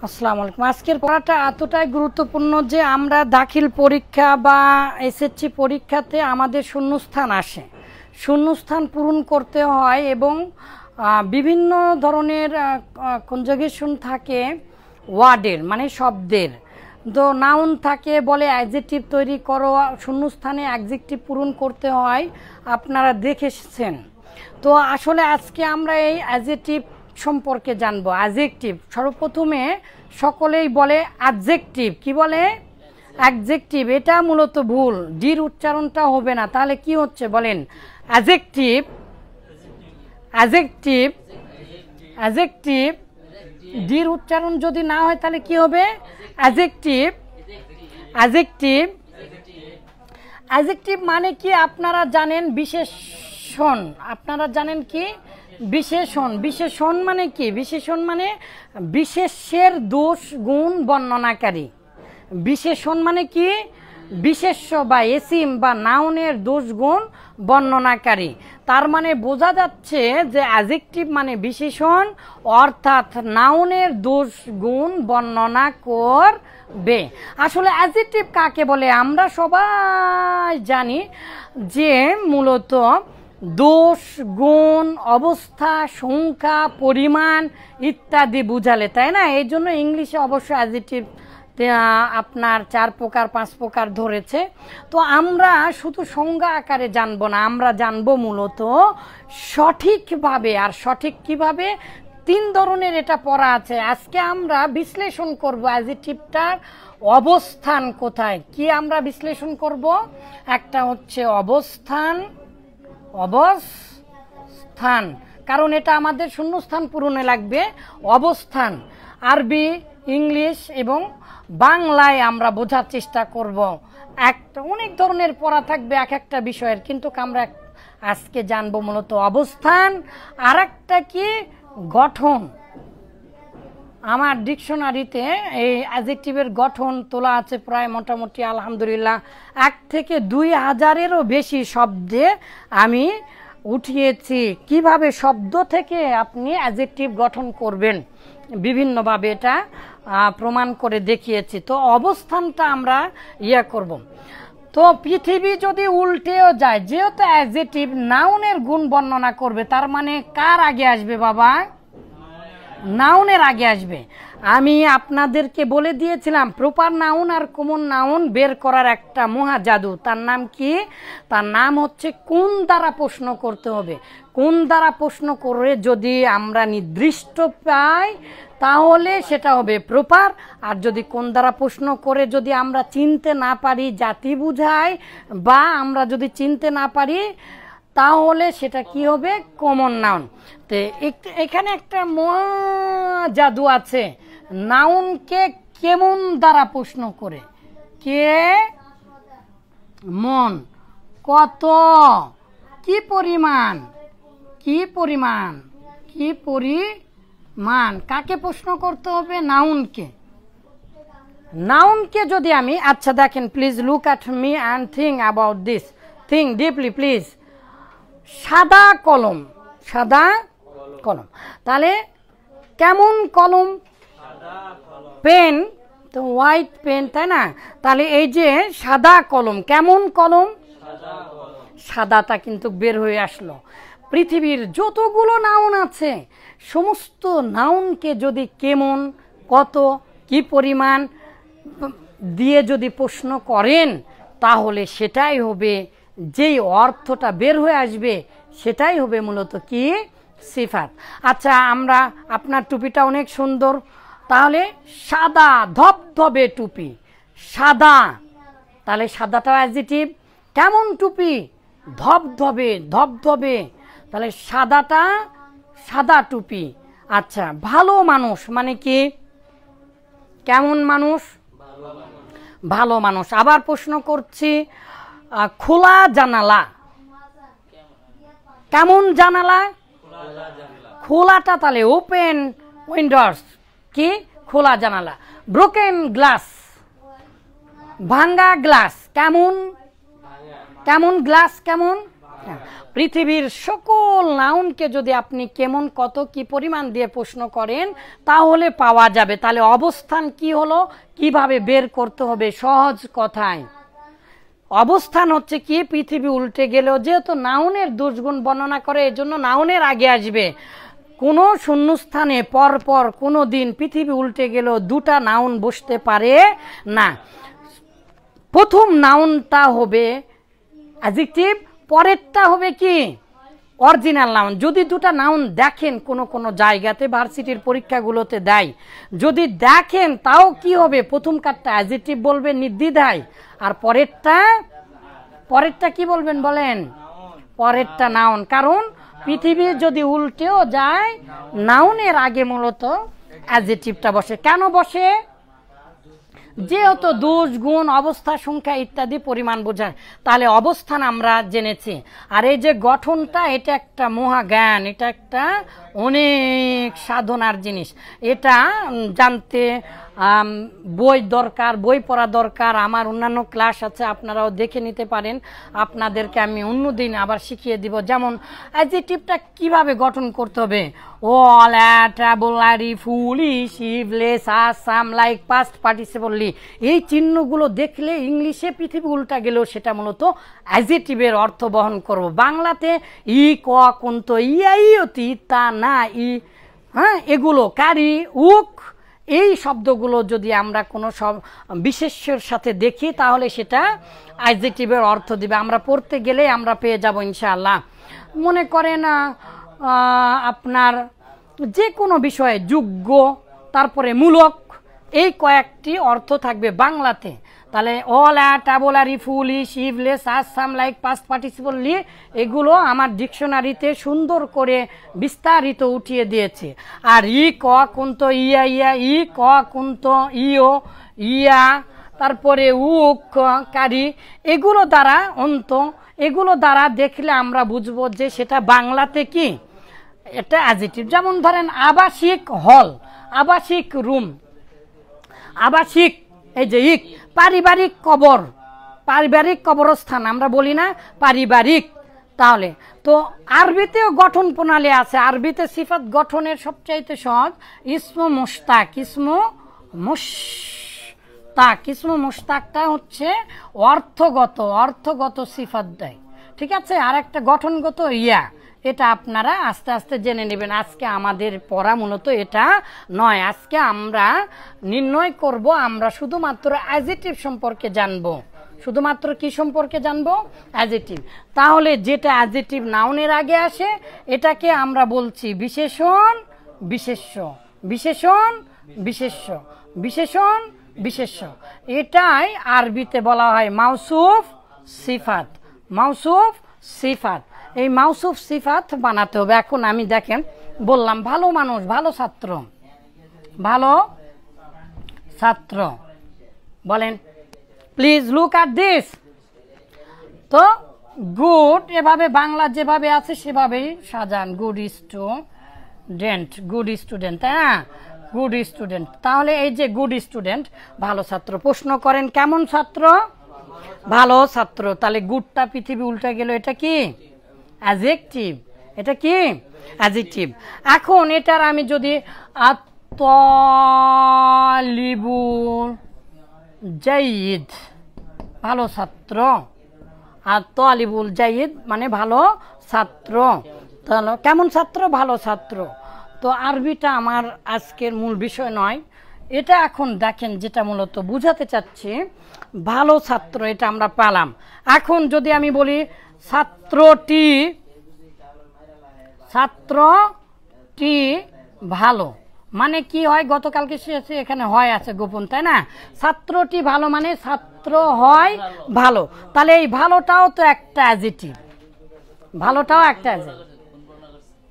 আসসালামু আলাইকুম। আজকের পড়াটা এতটাই গুরুত্বপূর্ণ যে আমরা দাখিল পরীক্ষা বা এসএসসি পরীক্ষাতে আমাদের শূন্যস্থান আসে, শূন্যস্থান পূরণ করতে হয় এবং বিভিন্ন ধরনের কনজাগেশন থাকে ওয়ার্ডের মানে শব্দের, তো নাউন থাকে বলে অ্যাডজেক্টিভ তৈরি করো, শূন্যস্থানে অ্যাডজেক্টিভ পূরণ করতে হয়, আপনারা দেখেছেন। তো আসলে আজকে আমরা এই অ্যাডজেক্টিভ সম্পর্কে জানবো। অ্যাডজেক্টিভ সর্বপ্রথমে সকলেই বলে অ্যাডজেক্টিভ, কি বলে অ্যাডজেক্টিভ, এটা মূলত ভুল, ডির উচ্চারণটা হবে না, তাহলে কি হচ্ছে বলেন অ্যাডজেক্টিভ, অ্যাডজেক্টিভ, অ্যাডজেক্টিভ, ডির উচ্চারণ যদি না হয় তাহলে কি হবে অ্যাডজেক্টিভ, অ্যাডজেক্টিভ, অ্যাডজেক্টিভ মানে কি আপনারা জানেন বিশেষণ, আপনারা জানেন কি বিশেষণ, বিশেষণ মানে কি, বিশেষণ মানে বিশেষের দোষ গুণ বর্ণনাকারী, বিশেষণ মানে কি বিশেষ্য বা এসিম বা নাউনের দোষ গুণ বর্ণনাকারী। তার মানে বোঝা যাচ্ছে যে অ্যাডজেক্টিভ মানে বিশেষণ, অর্থাৎ নাউনের দোষ গুণ বর্ণনা করবে। আসলে অ্যাডজেক্টিভ কাকে বলে আমরা সবাই জানি যে মূলত দোষ গুণ অবস্থা সংখ্যা পরিমাণ ইত্যাদি বুঝালে, তাই না? এই জন্য ইংলিশে অবশ্য অ্যাডজেক্টিভ আপনার 4 প্রকার 5 প্রকার ধরেছে। তো আমরা শুধু সংজ্ঞা আকারে জানবো না, আমরা জানবো মূলত সঠিকভাবে। আর সঠিক কিভাবে? 3 ধরনের এটা পড়া আছে। আজকে আমরা বিশ্লেষণ করব অ্যাডজেক্টিভটার অবস্থান কোথায়, কি আমরা বিশ্লেষণ করব। একটা হচ্ছে অবস্থান, অবস্থান, কারণ এটা আমাদের শূন্যস্থান পূরণে লাগবে। অবস্থান আরবি, ইংলিশ এবং বাংলায় আমরা বোঝার চেষ্টা করব। একটা অনেক ধরনের পড়া থাকবে এক একটা বিষয়ের, কিন্তু আমরা আজকে জানবো মূলত অবস্থান। আর একটা কি গঠন। আমার ডিকশনারিতে এই অ্যাডজেক্টিভের গঠন তোলা আছে প্রায় মোটামুটি আলহামদুলিল্লাহ 1 থেকে 2000-এরও বেশি শব্দে আমি উঠিয়েছি কিভাবে শব্দ থেকে আপনি অ্যাডজেক্টিভ গঠন করবেন, বিভিন্নভাবে এটা প্রমাণ করে দেখিয়েছি। তো অবস্থানটা আমরা করব। তো পৃথিবী যদি উল্টেও যায়, যেহেতু অ্যাডজেক্টিভ নাউনের গুণ বর্ণনা করবে, তার মানে কার আগে আসবে বাবা? নাউনের আগে আসবে। আমি আপনাদেরকে বলে দিয়েছিলাম প্রপার নাউন আর কমন নাউন বের করার একটা মহা জাদু, তার নাম কি? তার নাম হচ্ছে কোন দ্বারা প্রশ্ন করতে হবে। কোন দ্বারা প্রশ্ন করে যদি আমরা নির্দিষ্ট পাই তাহলে সেটা হবে প্রপার, আর যদি কোন দ্বারা প্রশ্ন করে যদি আমরা চিনতে না পারি, জাতি বুঝাই বা আমরা যদি চিনতে না পারি তাহলে সেটা কি হবে? Common noun. তো এখানে একটা জাদু আছে, নাউনকে কেমন দ্বারা প্রশ্ন করে, কে মন, কত, কি পরিমাণ, কি পরিমাণ, কি পরিমাণ, কাকে প্রশ্ন করতে হবে? নাউনকে। নাউনকে যদি আমি, আচ্ছা দেখেন please look at me and think about this, think deeply please. সাদা কলম, সাদা কলম, তাহলে কেমন কলম? পেন, তো হোয়াইট পেন, তাই না? তাহলে এই যে সাদা কলম, কেমন কলম? সাদাটা কিন্তু বের হয়ে আসলো। পৃথিবীর যতগুলো নাউন আছে সমস্ত নাউনকে যদি কেমন, কত, কি পরিমাণ দিয়ে যদি প্রশ্ন করেন তাহলে সেটাই হবে, যেই অর্থটা বের হয়ে আসবে সেটাই হবে মূলত কি? সিফাত। আচ্ছা আমরা, আপনার টুপিটা অনেক সুন্দর, তাহলে সাদা ধবধবে টুপি, সাদা, তাহলে সাদাটাও অ্যাডজেক্টিভ। কেমন টুপি? ধবধবে, ধবধবে, তাহলে সাদাটা সাদা টুপি। আচ্ছা ভালো মানুষ মানে কি? কেমন মানুষ? ভালো মানুষ। আবার প্রশ্ন করছি, খোলা জানালা, কেমন জানালা? খোলাটা তাহলে ওপেন উইন্ডোস, কি? খোলা জানালা। ব্রোকেন গ্লাস, ভাঙ্গা গ্লাস, কেমন? কেমন গ্লাস? কেমন? পৃথিবীর সকল নাউনকে যদি আপনি কেমন কত কি পরিমাণ দিয়ে প্রশ্ন করেন তাহলে পাওয়া যাবে। তাহলে অবস্থান কি হলো, কিভাবে বের করতে হবে? সহজ কথায় অবস্থান হচ্ছে কি, পৃথিবী উল্টে গেলেও যেহেতু নাউনের দোষগুণ বর্ণনা করে এজন্য নাউনের আগে আসবে। কোনো শূন্যস্থানে পরপর কোনো দিন পৃথিবী উল্টে গেলেও দুটা নাউন বসতে পারে না। প্রথম নাউনটা হবে অ্যাডজেক্টিভ, পরেরটা হবে কি অরিজিনাল নাউন। যদি দুটা নাউন দেখেন কোনো কোনো জায়গাতে ভার্সিটির পরীক্ষাগুলোতে দেয়, যদি দেখেন তাও কি হবে, প্রথম কারটা অ্যাডজেক্টিভ বলবে নির্দ্বিধায়, আর পরেরটা কি বলবেন বলেন? পরেরটা নাউন। কারণ পৃথিবী যদি উল্টেও যায় নাউনের আগে মূলত অ্যাডজেক্টিভটা বসে। কেন বসে? যেহেতু দোষ গুণ অবস্থা সংখ্যা ইত্যাদি পরিমাণ বোঝায়। তাহলে অবস্থান আমরা জেনেছি। আর এই যে গঠনটা, এটা একটা মহাজ্ঞান, এটা একটা অনেক সাধনার জিনিস। এটা জানতে বই দরকার, বই পড়া দরকার। আমার অন্যান্য ক্লাস আছে, আপনারাও দেখে নিতে পারেন। আপনাদেরকে আমি অন্যদিন আবার শিখিয়ে দিব। যেমন অ্যাডজেক্টিভটা কিভাবে গঠন করতে হবে। all, at, able, foolish, less, as, some, like, past participle. এই চিহ্নগুলো দেখলে ইংলিশে পৃথিবী উল্টা গেলেও সেটা মূলত অ্যাডজেক্টিভের অর্থ বহন করব। বাংলাতে ই, ক, কুন্ত, ইয়াই, অতি, তা, না, ই, হ্যাঁ, এগুলো কারি, উক, এই শব্দগুলো যদি আমরা কোনো সব বিশেষ্যের সাথে দেখি তাহলে সেটা অ্যাডজেক্টিভের অর্থ দিবে। আমরা পড়তে গেলে আমরা পেয়ে যাব ইনশাআল্লাহ। মনে করেন আপনার যে কোনো বিষয়ে যোগ্য, তারপরে মূলক, এই কয়েকটি অর্থ থাকবে বাংলাতে। তাহলে all, at, able, foolish, eyeless, us, some, like, past participle নিয়ে এগুলো আমার ডিকশনারিতে সুন্দর করে বিস্তারিত উঠিয়ে দিয়েছে। আর ই, ক, কুন্ত, ইয়া, ইয়া, ই, ক, কুন্ত, ইও, ইয়া, তারপরে উক, কারি, এগুলো দ্বারা অন্ত, এগুলো দ্বারা দেখলে আমরা বুঝবো যে সেটা বাংলাতে কি এটা অ্যাডজেক্টিভ। যেমন ধরেন আবাসিক হল, আবাসিক রুম, আবাসিক এই যে ইক, পারিবারিক কবর, পারিবারিক কবরস্থান আমরা বলি না, পারিবারিক। তাহলে তো আরবিতেও গঠন প্রণালী আছে। আরবিতে সিফাত গঠনের সবচাইতে সহজ ইসমু মুশতাক, ইসমু মুশতাক, ইসমু মুশতাকটা হচ্ছে অর্থগত সিফাত দেয়, ঠিক আছে। আর একটা গঠনগত ইয়া, এটা আপনারা আস্তে আস্তে জেনে নেবেন। আজকে আমাদের পড়া মূলত এটা নয়। আজকে আমরা নির্ণয় করব, আমরা শুধুমাত্র অ্যাডজেক্টিভ সম্পর্কে জানবো। শুধুমাত্র কি সম্পর্কে জানবো? অ্যাডজেক্টিভ। তাহলে যেটা অ্যাডজেক্টিভ নাউনের আগে আসে এটাকে আমরা বলছি বিশেষণ, বিশেষ্য, বিশেষণ, বিশেষ্য, বিশেষণ, বিশেষ্য। এটাই আরবিতে বলা হয় মাউসুফ সিফাত, মাউসুফ সিফাত। এই মাউসুফ সিফাত বানাতে হবে। এখন আমি দেখেন বললাম ভালো মানুষ, ভালো ছাত্র, ভালো ছাত্র, বলেন প্লিজ লুক অ্যাট দিস। তো গুড এভাবে বাংলা যেভাবে আছে সেভাবেই সাজান। গুড স্টুডেন্ট, গুড স্টুডেন্ট, তাই না? Good student. তাহলে এই যে গুড স্টুডেন্ট, ভালো ছাত্র। প্রশ্ন করেন কেমন ছাত্র? ভালো ছাত্র। তাহলে গুডটা পৃথিবী উল্টে গেল, এটা কি অ্যাডজেক্টিভ, এটা কি অ্যাডজেক্টিভ। এখন এটার আমি যদি আত-তালিবুল জাইদ, ভালো ছাত্র, আত-তালিবুল জাইদ মানে ভালো ছাত্র। তাহলে কেমন ছাত্র? ভালো ছাত্র। তো আরবিটা আমার আজকের মূল বিষয় নয়। এটা এখন দেখেন যেটা মূলত বুঝাতে চাচ্ছি, ভালো ছাত্র, এটা আমরা পেলাম। এখন যদি আমি বলি ছাত্রটি, ছাত্রটি ভালো মানে কি হয়? গতকালকে এখানে হয় আছে গোপন, তাই না? ছাত্রটি ভালো মানে ছাত্র হয় ভালো। তাহলে এই ভালোটাও তো একটা অ্যাডজেক্টিভ, ভালোটাও একটা অ্যাডজেক্টিভ,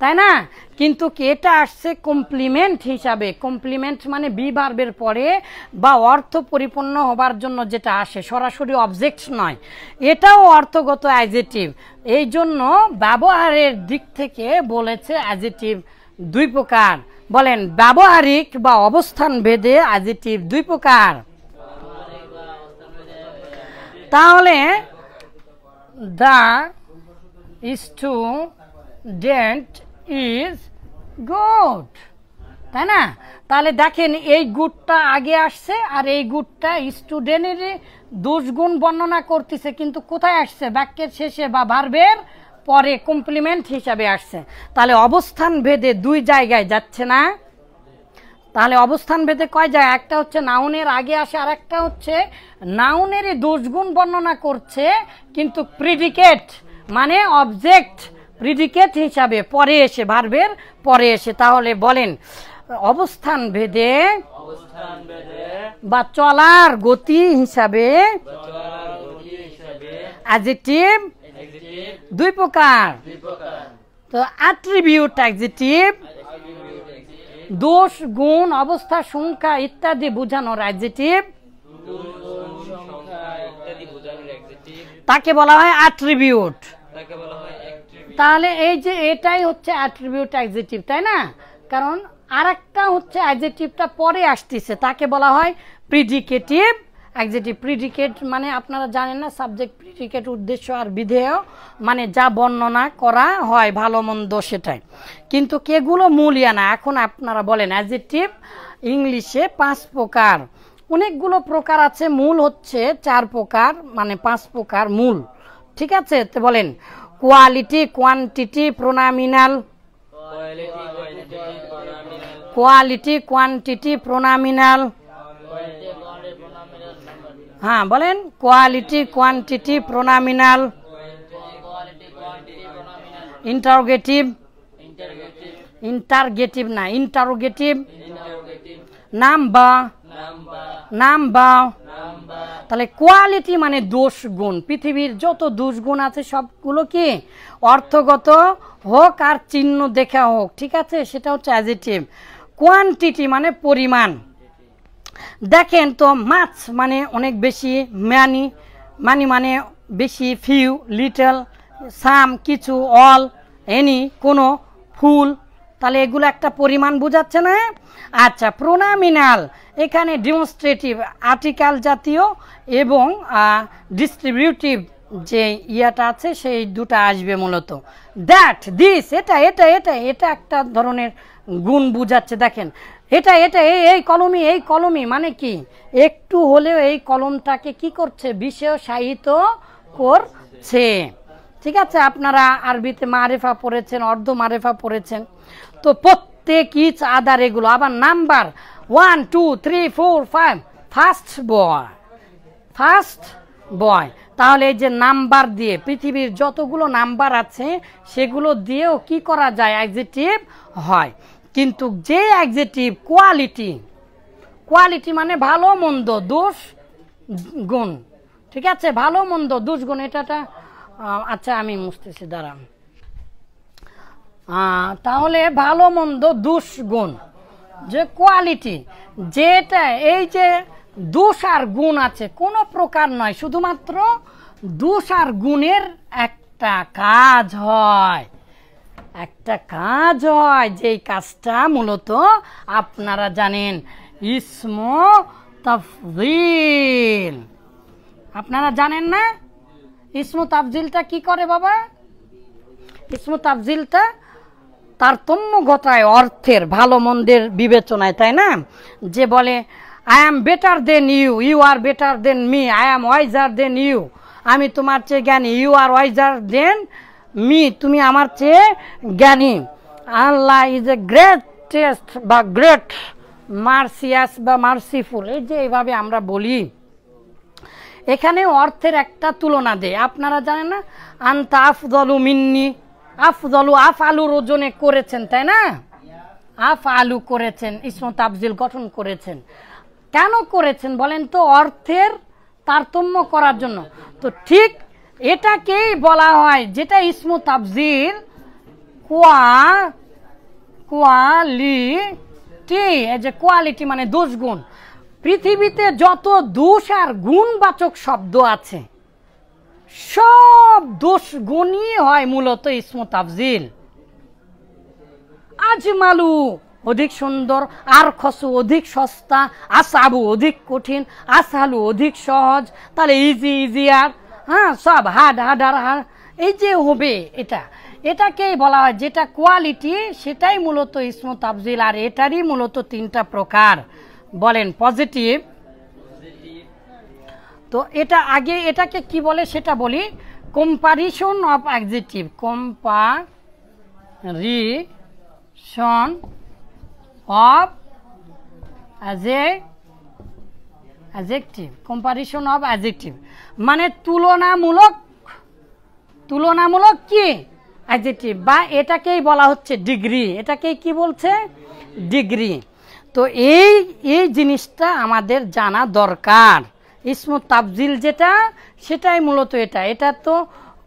তাই না? কিন্তু এটা আসছে কমপ্লিমেন্ট হিসাবে। কমপ্লিমেন্ট মানে বি ভার্বের পরে বা অর্থ পরিপূর্ণ হবার জন্য যেটা আসে, সরাসরি অবজেক্ট নয়। এটাও অর্থগত অ্যাডজেক্টিভ। এই জন্য ব্যবহারের দিক থেকে বলেছে অ্যাডজেক্টিভ দুই প্রকার। বলেন ব্যবহারিক বা অবস্থান ভেদে অ্যাডজেক্টিভ দুই প্রকার। তাহলে স্টুডেন্ট ইজ গুড, তাই না? তাহলে দেখেন এই গুডটা আগে আসছে আর এই গুডটা স্টুডেন্টের দোষগুণ বর্ণনা করতেছে, কিন্তু কোথায় আসছে? বাক্যের শেষে বা ভার্বের পরে কমপ্লিমেন্ট হিসাবে আসছে। তাহলে অবস্থান ভেদে দুই জায়গায় যাচ্ছে না? তাহলে অবস্থান ভেদে কয় জায়গায়? একটা হচ্ছে নাউনের আগে আসে, আর একটা হচ্ছে নাউনেরই দোষগুণ বর্ণনা করছে, কিন্তু প্রিডিকেট মানে অবজেক্ট প্রিডিকেট হিসাবে পরে এসে, ভার্বের পরে এসে। তাহলে বলেন অবস্থান ভেদে বা চলার গতি হিসাবে অ্যাডজেক্টিভ দুই প্রকার। তো অ্যাট্রিবিউট অ্যাডজেক্টিভ দোষ, গুণ, অবস্থা, সংখ্যা ইত্যাদি বোঝানোর অ্যাডজেক্টিভ, তাকে বলা হয় অ্যাট্রিবিউট। তাহলে এই যে এটাই হচ্ছে অ্যাট্রিবিউট অ্যাডজেক্টিভ, তাই না? কারণ আরেকটা হচ্ছে অ্যাডজেক্টিভটা পরে আসতেছে, তাকে বলা হয় প্রিডিকেটিভ অ্যাডজেক্টিভ। প্রিডিকেট মানে আপনারা জানেন না, সাবজেক্ট, প্রিডিকেট উদ্দেশ্য আর বিধেয়, মানে যা বর্ণনা করা হয় ভালো মন্দ সেটাই, কিন্তু কেগুলো মূলিয়া না। এখন আপনারা বলেন অ্যাডজেক্টিভ ইংলিশে 5 প্রকার, অনেকগুলো প্রকার আছে, মূল হচ্ছে 4 প্রকার, মানে 5 প্রকার মূল, ঠিক আছে? তো বলেন quality, quantity, pronominal. Quality, quantity, pronominal. হ্যাঁ বলেন quality, quantity, pronominal. Interrogative, interrogative না, ইন্টারোগেটিভ। Number, number. তাহলে কোয়ালিটি মানে দোষ গুণ, পৃথিবীর যত দোষ গুণ আছে সবগুলো কি অর্থগত হোক আর চিহ্ন দেখা হোক, ঠিক আছে? সেটা হচ্ছে অ্যাডজেক্টিভ। কোয়ান্টিটি মানে পরিমাণ। দেখেন তো মাছ মানে অনেক বেশি, ম্যানি মানি মানে বেশি, ফিউ লিটল, সাম কিছু, অল এনি কোনো, ফুল। তাহলে এগুলো একটা পরিমাণ বোঝাচ্ছে না? আচ্ছা, প্রোনামিনাল এখানে ডেমনস্ট্রেটিভ আর্টিকেল জাতীয় এবং ডিস্ট্রিবিউটিভ যে ইয়াটা আছে সেই দুটা আসবে মূলত। দ্যাট, দিস, এটা এটা এটা এটা একটা ধরনের গুণ বুঝাচ্ছে। দেখেন এটা এটা এই কলমই, এই কলমই মানে কি একটু হলেও এই কলমটাকে কি করছে? বিশেষায়িত করছে, ঠিক আছে? আপনারা আরবিতে মারেফা পড়েছেন, অর্ধ মারেফা পড়েছেন, তো প্রত্যেক ইচ আদার এগুলো। আবার number 1 2 3 4 5, first boy, first boy. তাহলে এই যে নাম্বার দিয়ে পৃথিবীর যতগুলো নাম্বার আছে সেগুলো দিয়েও কি করা যায়? অ্যাডজেক্টিভ হয়। কিন্তু যে অ্যাডজেক্টিভ কোয়ালিটি, কোয়ালিটি মানে ভালো মন্দ, দোষ গুণ, ঠিক আছে? ভালো মন্দ দোষ গুণ, এটা আচ্ছা আমি মুছতেছি, দাঁড়ান। তাহলে ভালো মন্দ দোষ গুণ যে কোয়ালিটি, যেটা এই যে দোষ আর গুণ আছে কোনো প্রকার নয়, শুধুমাত্র দোষ আর গুণের একটা কাজ হয়, একটা কাজ হয়, যেই কাজটা মূলত আপনারা জানেন ইসম তাফজিল। আপনারা জানেন না ইসম তাফজিলটা কি করে বাবা? ইসম তাফজিলটা তারতম্য ঘটায় অর্থের, ভালো মন্দের বিবেচনায়, তাই না? যে বলে I am better than you, you are better than me, I am wiser than you, আমি তোমার চেয়ে জ্ঞানী, you are wiser than me, তুমি আমার চেয়ে জ্ঞানী। আল্লাহ ইজ এ গ্রেটেস্ট বা গ্রেট, মার্সিয়াস বা মার্সিফুল, এই যে এইভাবে আমরা বলি। এখানে অর্থের একটা তুলনা দেয়, আপনারা জানেন না আনতা আফদলু মিন্নি, আফদলু আফ আলুর ওজনে করেছেন, তাই না? আফ আলু করেছেন, ইসম তাফজিল গঠন করেছেন। কেন করেছেন বলেন তো? অর্থের তারতম্য করার জন্য। তো ঠিক এটাকেই বলা হয়, যেটা ইসম তাফজিল কোয়ালিটি, এই যে কোয়ালিটি মানে দোষ গুণ। পৃথিবীতে যত দোষ আর গুণবাচক শব্দ আছে সব দোষ গুণই হয় মূলত ইসম তাফজিল। আজমালু অধিক সুন্দর, আর খসু অধিক সস্তা, আসাবু অধিক কঠিন, আসালু অধিক সহজ। তাহলে ইজি ইজিয়ার, হ্যাঁ সব হার্ড হার্ড আর হার্ড, এই যে হবে এটাকেই বলা হয়, যেটা কোয়ালিটি সেটাই মূলত ইসমু তাফজিল। আর এটারই মূলত 3টা প্রকার। বলেন পজিটিভ। তো এটা আগে এটাকে কি বলে সেটা বলি, comparison of adjective. Comparison of adjective. Comparison of adjective মানে তুলনামূলক কি অ্যাডজেক্টিভ, বা এটাকেই বলা হচ্ছে ডিগ্রি। এটাকেই কি বলছে? ডিগ্রি। তো এই জিনিসটা আমাদের জানা দরকার। ইসমু তাফজিল যেটা সেটাই মূলত এটা তো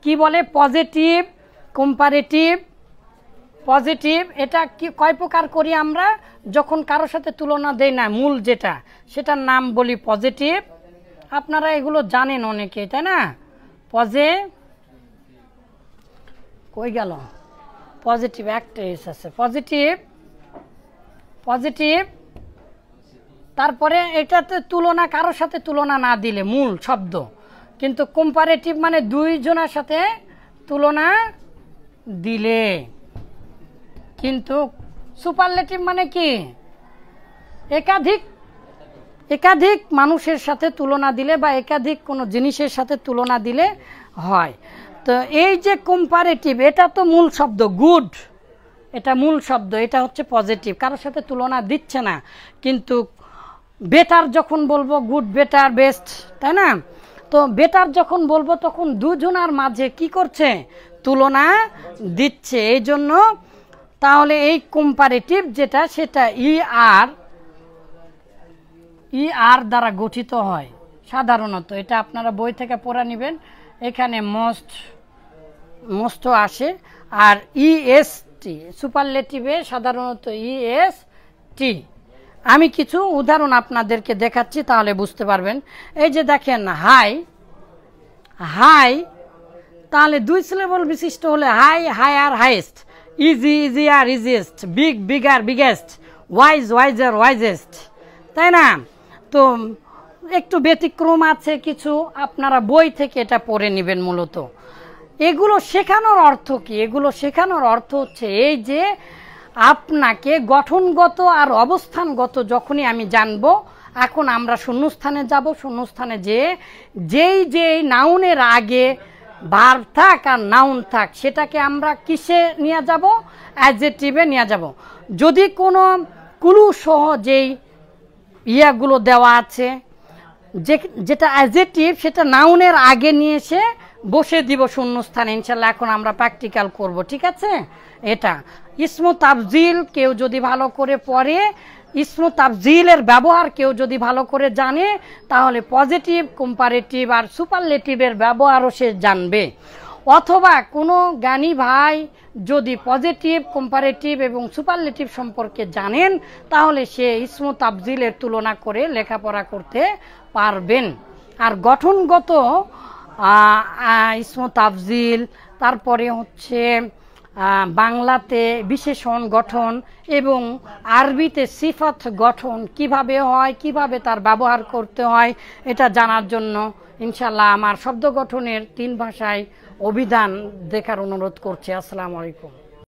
কি বলে পজিটিভ, কম্পারেটিভ, পজিটিভ। এটা কি কয় প্রকার করি আমরা? যখন কারোর সাথে তুলনা দেই না, মূল যেটা সেটার নাম বলি পজিটিভ। আপনারা এগুলো জানেন অনেকে, তাই না? কই গেল পজিটিভ? একটা এস আছে পজিটিভ। তারপরে এটাতে তুলনা, কারোর সাথে তুলনা না দিলে মূল শব্দ। কিন্তু কম্পারেটিভ মানে দুইজনের সাথে তুলনা দিলে। কিন্তু সুপারলেটিভ মানে কি? একাধিক মানুষের সাথে তুলনা দিলে বা একাধিক কোনো জিনিসের সাথে তুলনা দিলে হয়। তো এই যে কম্পারেটিভ, এটা তো মূল শব্দ গুড, এটা মূল শব্দ, এটা হচ্ছে পজিটিভ, কারোর সাথে তুলনা দিচ্ছে না। কিন্তু বেটার যখন বলবো, গুড, বেটার, বেস্ট, তাই না? তো বেটার যখন বলবো তখন দুজনের মাঝে কি করছে? তুলনা দিচ্ছে। এই জন্য তাহলে এই কম্পারেটিভ যেটা সেটা আর দ্বারা গঠিত হয় সাধারণত। এটা আপনারা বই থেকে পড়ে নেবেন, এখানে মোস্ট আসে। আর ইএসটি সুপারলেটিভে সাধারণত ইএসটি। আমি কিছু উদাহরণ আপনাদেরকে দেখাচ্ছি, তাহলে বুঝতে পারবেন। এই যে দেখেন হাই, তাহলে 2 সিলেবল বিশিষ্ট হলে high, higher, highest, easy, easier, easiest, big, bigger, biggest, wise, wiser, wisest, তাই না? তো একটু ব্যতিক্রম আছে কিছু, আপনারা বই থেকে এটা পড়ে নেবেন। মূলত এগুলো শেখানোর অর্থ কি? এগুলো শেখানোর অর্থ হচ্ছে এই যে আপনাকে গঠনগত আর অবস্থানগত যখনই আমি জানবো, এখন আমরা শূন্যস্থানে যাব, শূন্যস্থানে যেই নাউনের আগে ভার্ব থাক আর নাউন থাক সেটাকে আমরা কিসে নিয়ে যাব? অ্যাডজেক্টিভে নিয়ে যাব। যদি কোনো ক্লু সহ যেই ইয়াগুলো দেওয়া আছে, যেটা অ্যাডজেক্টিভ সেটা নাউনের আগে নিয়ে এসে বসে দিব শূন্যস্থানে। ইনশাল্লাহ এখন আমরা প্র্যাকটিক্যাল করব, ঠিক আছে? এটা ইসমু তাফজিল কেউ যদি ভালো করে পড়ে, ইসমু তাফজিলের ব্যবহার কেউ যদি ভালো করে জানে, তাহলে পজিটিভ, কম্পারেটিভ আর সুপারলেটিভের ব্যবহারও সে জানবে। অথবা কোনো জ্ঞানী ভাই যদি পজিটিভ, কম্পারেটিভ এবং সুপারলেটিভ সম্পর্কে জানেন, তাহলে সে ইসমু তাফজিলের তুলনা করে লেখাপড়া করতে পারবেন। আর গঠনগত ইসমু তাফজিল, তারপরে হচ্ছে বাংলাতে বিশেষণ গঠন এবং আরবিতে সিফাত গঠন কিভাবে হয়, কিভাবে তার ব্যবহার করতে হয়, এটা জানার জন্য ইনশাল্লাহ আমার শব্দ গঠনের 3 ভাষায় অভিধান দেখার অনুরোধ করছি। আসসালামু আলাইকুম।